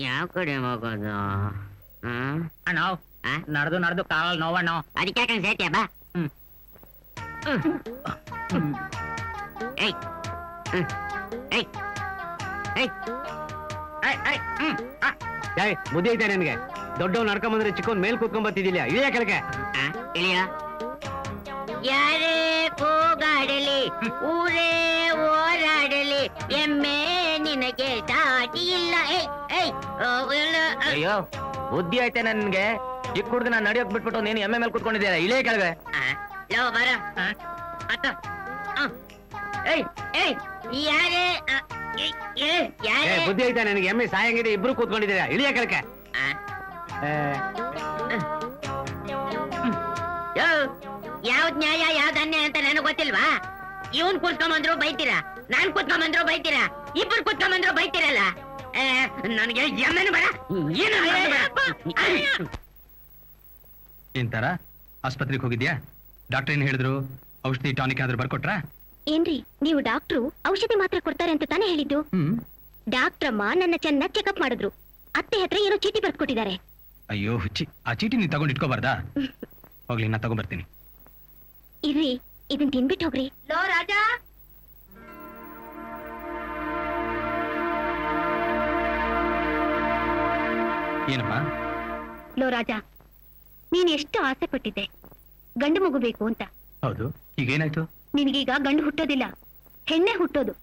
ಯಾವ ಕಡೆ ಹೋಗೋದು? ಅಣ್ಣ ನಡೆದು ಕಾಲಲ್ಲಿ ನೋವಣ್ಣ. ಅದಕ್ಕೆ ಯಾಕಂಗ್ ಸೇತ್ಯ ಬಾ. ಬುದ್ಧಿ ಐತೆ ನನ್ಗೆ. ದೊಡ್ಡವ್ ನಡ್ಕೊಂಡ್ ಬಂದ್ರೆ ಚಿಕ್ಕವನ್ ಮೇಲ್ ಕೂತ್ಕೊಂಡ್ ಬರ್ತಿದ್ದಿಲ್ಲ. ಇಳಿಯ ಕೆಳಗೆ ಇಳಿಯ. ಯಾರೇ ಕೂಗಾಡಲಿ ಊರೇ ಓಡಾಡಲಿ ಎಮ್ಮೆ ನಿನಗೆ ಸಾಟಿ ಇಲ್ಲ. ಅಯ್ಯೋ ಬುದ್ಧಿ ಐತೆ ನನ್ಗೆ. ಚಿಕ್ಕ ಹುಡುಗ ನಾನು ನಡಿಯೋಕ್ ಬಿಟ್ಬಿಟ್ಟು ನೀನು ಎಮ್ಮೆ ಮೇಲೆ ಕೂತ್ಕೊಂಡಿದ್ದೀರ. ಇಳಿಯ ಕೆಳಗೆ. ಲೋ ಬರ. ಯಾರೇ ಬುದ್ಧಿ ಐತೆ ನನಗೆ. ಎಮ್ಮೆ ಸಾಯಂಗಿದೆ. ಇಬ್ರು ಕೂತ್ಕೊಂಡಿದ್ದೀರ. ಇಳಿಯ ಕೆಳಗೆ. ಯಾವ್ದ್ ನ್ಯಾಯ ಯಾವ್ದ್ ಅನ್ಯಾಯ ಅಂತ ನನಗ್ ಗೊತ್ತಿಲ್ವಾ? ಇವನ್ ಕೂತ್ಕೊಂಬಂದ್ರು ಬೈತೀರಾ, ನಾನ್ ಕೂತ್ಕೊಂಬಂದ್ರು ಬೈತೀರಾ, ಇಬ್ರು ಕೂತ್ಕೊಂಬಂದ್ರು ಬೈತೀರಲ್ಲ. ನನಗೆ ಎಮ್ಮೆನು ಬೇಡ, ಏನು ಎಂತಾರ ಆಸ್ಪತ್ರೆಗೆ ಹೋಗಿದ್ಯಾ? ಡಾಕ್ಟರ್ ಏನ್ ಹೇಳಿದ್ರು? ಔಷಧಿ ಟಾನಿಕ್ ಆದ್ರೂ ಬರ್ಕೊಟ್ರಾ? ಏನ್ರಿ ನೀವು ಡಾಕ್ಟ್ರು ಔಷಧಿ ಮಾತ್ರ ಕೊಡ್ತಾರೆ ಅಂತ ತಾನೇ ಹೇಳಿದ್ದು? ಡಾಕ್ಟ್ರಮ್ಮ ನನ್ನ ಚೆನ್ನಾಗಿ ಚೆಕಪ್ ಮಾಡಿದ್ರು. ಅತ್ತೆ ಹತ್ರ ಏನೋ ಚೀಟಿ ಬರ್ಕೊಟ್ಟಿದ್ದಾರೆ. ಅಯ್ಯೋ ಹುಚ್ಚಿ, ಆ ಚೀಟಿ ನೀನ್ ತಗೊಂಡ್ ಇಟ್ಕೋಬಾರ್ದಾ? ಹೋಗ್ಲಿ, ನಾ ತಗೊಂಡ್ಬರ್ತೀನಿ. ಇರ್ರಿ, ಇದನ್ ತಿನ್ಬಿಟ್ಟು ಹೋಗ್ರಿ. ಲೋ ರಾಜ, ಏನಮ್ಮ? ಲೋ ರಾಜ, ನೀನ್ ಎಷ್ಟು ಆಸೆ ಪಟ್ಟಿದ್ದೆ ಗಂಡು ಮಗು ಬೇಕು ಅಂತ. ಹೌದು, ಈಗೇನಾಯ್ತು? ನಿನಗೀಗ ಗಂಡು ಹುಟ್ಟೋದಿಲ್ಲ, ಹೆಣ್ಣೆ ಹುಟ್ಟೋದು.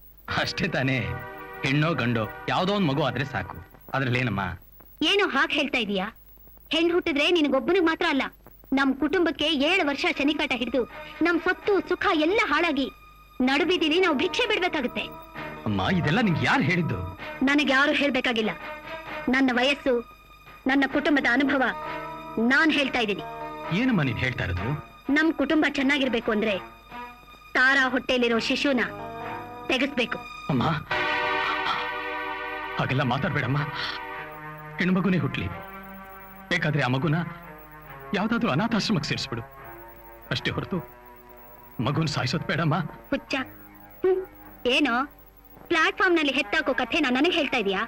ಅಷ್ಟೇ ತಾನೇ. ಹೆಣ್ಣೋ ಗಂಡೋ ಯಾವ್ದೋ ಒಂದ್ ಮಗು ಆದ್ರೆ ಸಾಕು. ಅದ್ರಲ್ಲಿ ಏನಮ್ಮ? ಏನೋ ಹಾಗೆ ಹೇಳ್ತಾ ಇದೀಯಾ? ಹೆಣ್ಣು ಹುಟ್ಟಿದ್ರೆ ನಿನಗೊಬ್ಬನಿಗೆ ಮಾತ್ರ ಅಲ್ಲ, ನಮ್ ಕುಟುಂಬಕ್ಕೆ 7 ವರ್ಷ ಶನಿಕಾಟ ಹಿಡಿದು ನಮ್ ಸೊತ್ತು ಸುಖ ಎಲ್ಲ ಹಾಳಾಗಿ ನಡುಬಿದ್ದೀವಿ. ನಾವು ಭಿಕ್ಷೆ ಬಿಡ್ಬೇಕಾಗುತ್ತೆ. ಅಮ್ಮ, ಇದೆಲ್ಲ ನಿಂಗೆ ಯಾರು ಹೇಳಿದ್ದು? ನನಗೆ ಯಾರು ಹೇಳ್ಬೇಕಾಗಿಲ್ಲ. ನನ್ನ ವಯಸ್ಸು, ನನ್ನ ಕುಟುಂಬದ ಅನುಭವ ನಾನ್ ಹೇಳ್ತಾ ಇದ್ದೀನಿ. ಏನಮ್ಮ ನೀನ್ ಹೇಳ್ತಾ ಇರೋದು? ನಮ್ ಕುಟುಂಬ ಚೆನ್ನಾಗಿರ್ಬೇಕು ಅಂದ್ರೆ ತಾರಾ ಹೊಟ್ಟೆಲಿರೋ ಶಿಶುನ ತೆಗೆಸ್ಬೇಕು. ಅಮ್ಮ, ಹಾಗೆಲ್ಲ ಮಾತಾಡ್ಬೇಡಮ್ಮ. ಹೆಣ್ಮಗುನೇ ಹುಟ್ಲಿ, ಬೇಕಾದ್ರೆ ಆ ಮಗುನ ಯಾವ್ದಾದ್ರೂ ಅನಾಥಾಶ್ರಮಕ್ಕೆ ಸೇರಿಸ್ಬಿಡು. ಅಷ್ಟೇ ಹೊರತು ಮಗುನ್ ಸಾಯಿಸೋದ್ ಬೇಡಮ್ಮ. ಹುಚ್ಚ, ಏನೋ ಪ್ಲಾಟ್ಫಾರ್ಮ್ ನಲ್ಲಿ ಹೆತ್ತಾಕೋ ಕಥೆನ ನನಗ್ ಹೇಳ್ತಾ ಇದೀಯಾ?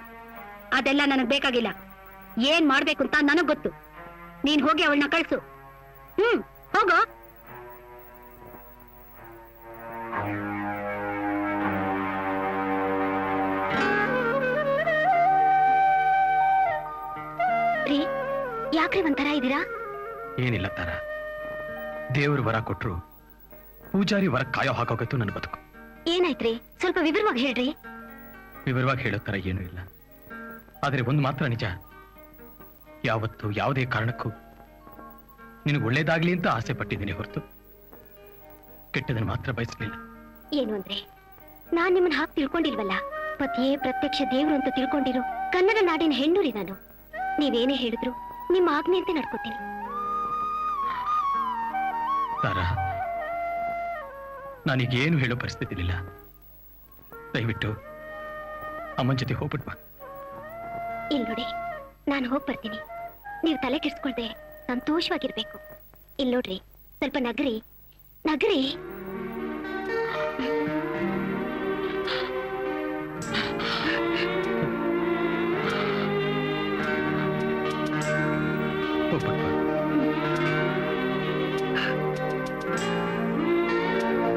ಅದೆಲ್ಲ ನನಗ್ ಬೇಕಾಗಿಲ್ಲ. ಏನ್ ಮಾಡ್ಬೇಕು ಅಂತ ನನಗ್ ಗೊತ್ತು. ನೀನ್ ಹೋಗಿ ಅವಳನ್ನ ಕಳ್ಸು. ಹೋಗೋ. ರೀ, ಯಾಕ್ರಿ ಒಂಥರ ಇದ್ದೀರಾ? ಏನಿಲ್ಲ ತಾರ, ದೇವ್ರ ವರ ಕೊಟ್ರು ಪೂಜಾರಿ ವರ ಕಾಯೋ ಹಾಕೋಗತ್ತು ನನ್ನ ಬದುಕು. ಏನಾಯ್ತ್ರಿ? ಸ್ವಲ್ಪ ವಿವರವಾಗಿ ಹೇಳ್ರಿ. ವಿವರವಾಗಿ ಹೇಳೋ ತರ ಏನೂ ಇಲ್ಲ. ಆದ್ರೆ ಒಂದು ಮಾತ್ರ ನಿಜ, ಯಾವತ್ತು ಯಾವುದೇ ಕಾರಣಕ್ಕೂ ನಿನಗೆ ಒಳ್ಳೇದಾಗ್ಲಿ ಅಂತ ಆಸೆ ಪಟ್ಟಿದ್ದೀನಿ ಹೊರತು ಕೆಟ್ಟದನ್ನು ಮಾತ್ರ ಬಯಸಲಿಲ್ಲ. ಏನು ಅಂದ್ರೆ, ನಾನ್ ನಿಮ್ಮನ್ನ ಹಾಕಿ ತಿಳ್ಕೊಂಡಿಲ್ವಲ್ಲ. ಪತಿಯೇ ಪ್ರತ್ಯಕ್ಷ ದೇವ್ರು ಅಂತ ತಿಳ್ಕೊಂಡಿರು ಕನ್ನಡ ನಾಡಿನ ಹೆಣ್ಣುರಿ ನಾನು. ನೀವೇನೇ ಹೇಳಿದ್ರು ನಿಮ್ಮ ಆಜ್ಞೆಯಂತೆ ನಡ್ಕೋತೀನಿ. ತಾರಾ, ನಾನೀಗೇನು ಹೇಳೋ ಪರಿಸ್ಥಿತಿ ಇಲ್ಲ. ದಯವಿಟ್ಟು ಅಮ್ಮನ ಜೊತೆ ಹೋಗ್ಬಿಟ್ವಾ. ಇಲ್ಲಿ ನೋಡಿ, ನಾನು ಹೋಗಿ ಬರ್ತೀನಿ. ನೀವು ತಲೆ ಕೆಡಿಸ್ಕೊಳ್ದೆ ಸಂತೋಷವಾಗಿರ್ಬೇಕು. ಇಲ್ಲಿ ನೋಡ್ರಿ, ಸ್ವಲ್ಪ ನಗರಿ ನಗರಿ.